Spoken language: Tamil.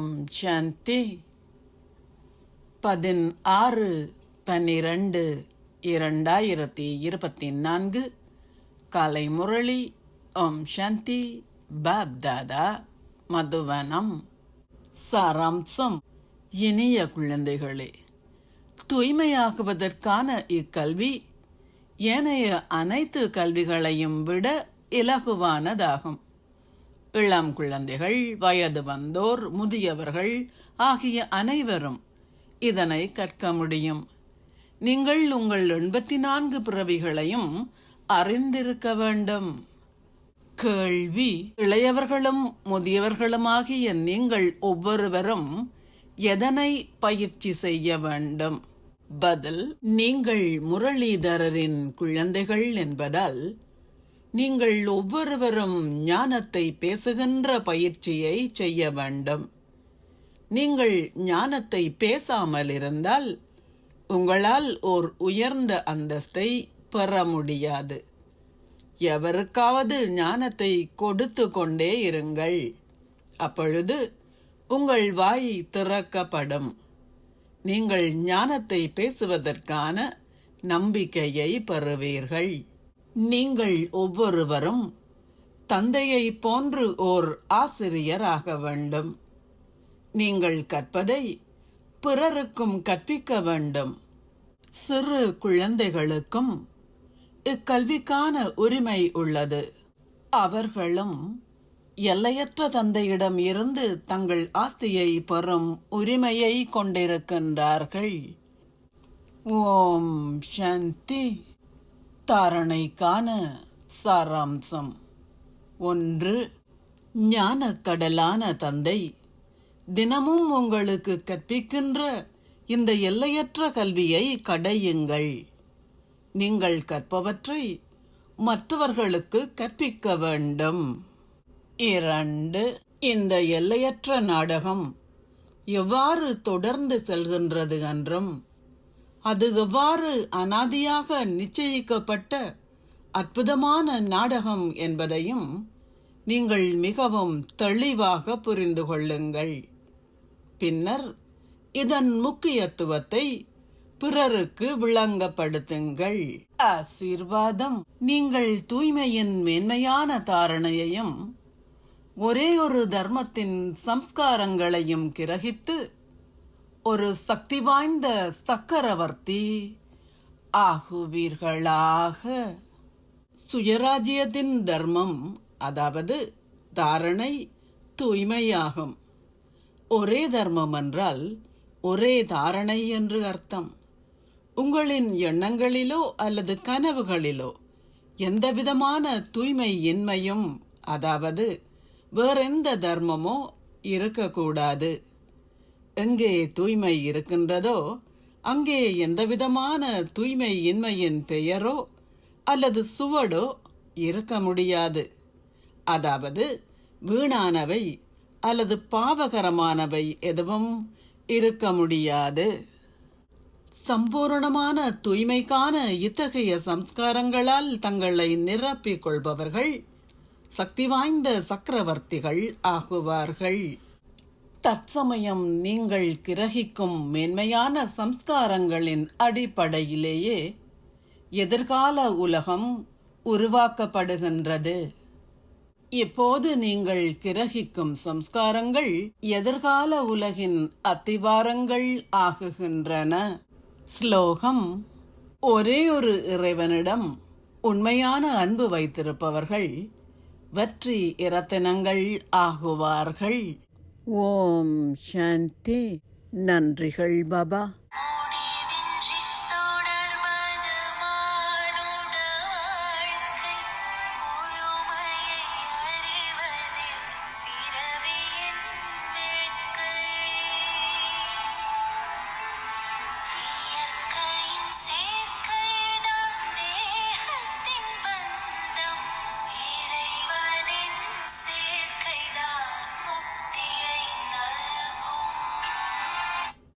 ஓம் சாந்தி 16/12/2024 காலை முரளி. ஓம் சாந்தி. பாப் தாதா, மதுவனம். சாராம்சம். இனிய குழந்தைகளே, தூய்மையாகுவதற்கான இக்கல்வி ஏனைய அனைத்து கல்விகளையும் விட இலகுவானதாகும். இளம் குழந்தைகள், வயது வந்தோர், முதியவர்கள் ஆகிய அனைவரும் இதனை கற்க முடியும். நீங்கள் உங்கள் 84 பிறவிகளையும் அறிந்திருக்க வேண்டும். கேள்வி: இளையவர்களும் முதியவர்களுமாகிய நீங்கள் ஒவ்வொருவரும் எதனை பயிற்சி செய்ய வேண்டும்? பதில்: நீங்கள் முரளிதரரின் குழந்தைகள் என்பதால் நீங்கள் ஒவ்வொருவரும் ஞானத்தை பேசுகின்ற பயிற்சியை செய்ய வேண்டும். நீங்கள் ஞானத்தை பேசாமல் இருந்தால் உங்களால் ஓர் உயர்ந்த அந்தஸ்தை பெற முடியாது. எவருக்காவது ஞானத்தை கொடுத்து கொண்டே இருங்கள். அப்பொழுது உங்கள் வாய் திறக்கப்படும். நீங்கள் ஞானத்தை பேசுவதற்கான நம்பிக்கையை பெறுவீர்கள். நீங்கள் ஒவ்வொருவரும் தந்தையை போன்று ஓர் ஆசிரியராக வேண்டும். நீங்கள் கற்பதை பிறருக்கும் கற்பிக்க வேண்டும். சிறு குழந்தைகளுக்கும் இக்கல்விக்கான உரிமை உள்ளது. அவர்களும் எல்லையற்ற தந்தையிடம் இருந்து தங்கள் ஆஸ்தியை பெறும் உரிமையை கொண்டிருக்கின்றார்கள். ஓம் சாந்தி. தாரணைக்கான சாராம்சம். 1. ஞானக்கடலான தந்தை தினமும் உங்களுக்கு கற்பிக்கின்ற இந்த எல்லையற்ற கல்வியை கடையுங்கள். நீங்கள் கற்பவற்றை மற்றவர்களுக்கு கற்பிக்க வேண்டும். 2. இந்த எல்லையற்ற நாடகம் எவ்வாறு தொடர்ந்து செல்கின்றது என்றும் அது எவ்வாறு அனாதியாக நிச்சயிக்கப்பட்ட அற்புதமான நாடகம் என்பதையும் நீங்கள் மிகவும் தெளிவாக புரிந்து கொள்ளுங்கள். பின்னர் இதன் முக்கியத்துவத்தை பிறருக்கு விளங்கப்படுத்துங்கள். ஆசீர்வாதம். நீங்கள் தூய்மையின் மேன்மையான தாரணையையும் ஒரே ஒரு தர்மத்தின் சம்ஸ்காரங்களையும் கிரகித்து ஒரு சக்தி வாய்ந்த சக்கரவர்த்தி ஆகுவீர்களாக. சுயராஜ்யத்தின் தர்மம், அதாவது தாரணை, தூய்மையாகும். ஒரே தர்மம் என்றால் ஒரே தாரணை என்று அர்த்தம். உங்களின் எண்ணங்களிலோ அல்லது கனவுகளிலோ எந்தவிதமான தூய்மையின்மையும், அதாவது வேறெந்த தர்மமோ இருக்கக்கூடாது. எங்கே தூய்மை இருக்கின்றதோ அங்கே எந்தவிதமான தூய்மையின்மையின் பெயரோ அல்லது சுவடோ இருக்க முடியாது. அதாவது வீணானவை அல்லது பாவகரமானவை எதுவும் இருக்க முடியாது. சம்பூர்ணமான தூய்மைக்கான இத்தகைய சம்ஸ்காரங்களால் தங்களை நிரப்பிக் கொள்பவர்கள் சக்தி வாய்ந்த சக்கரவர்த்திகள் ஆகுவார்கள். தற்சமயம் நீங்கள் கிரகிக்கும் மேன்மையான சம்ஸ்காரங்களின் அடிப்படையிலேயே எதிர்கால உலகம் உருவாக்கப்படுகின்றது. இப்போது நீங்கள் கிரகிக்கும் சம்ஸ்காரங்கள் எதிர்கால உலகின் அத்திவாரங்கள் ஆகுகின்றன. ஸ்லோகம். ஒரே ஒரு இறைவனிடம் உண்மையான அன்பு வைத்திருப்பவர்கள் வெற்றி இரத்தினங்கள் ஆகுவார்கள். ஓம் சாந்தி. நன்றிகள் பாபா.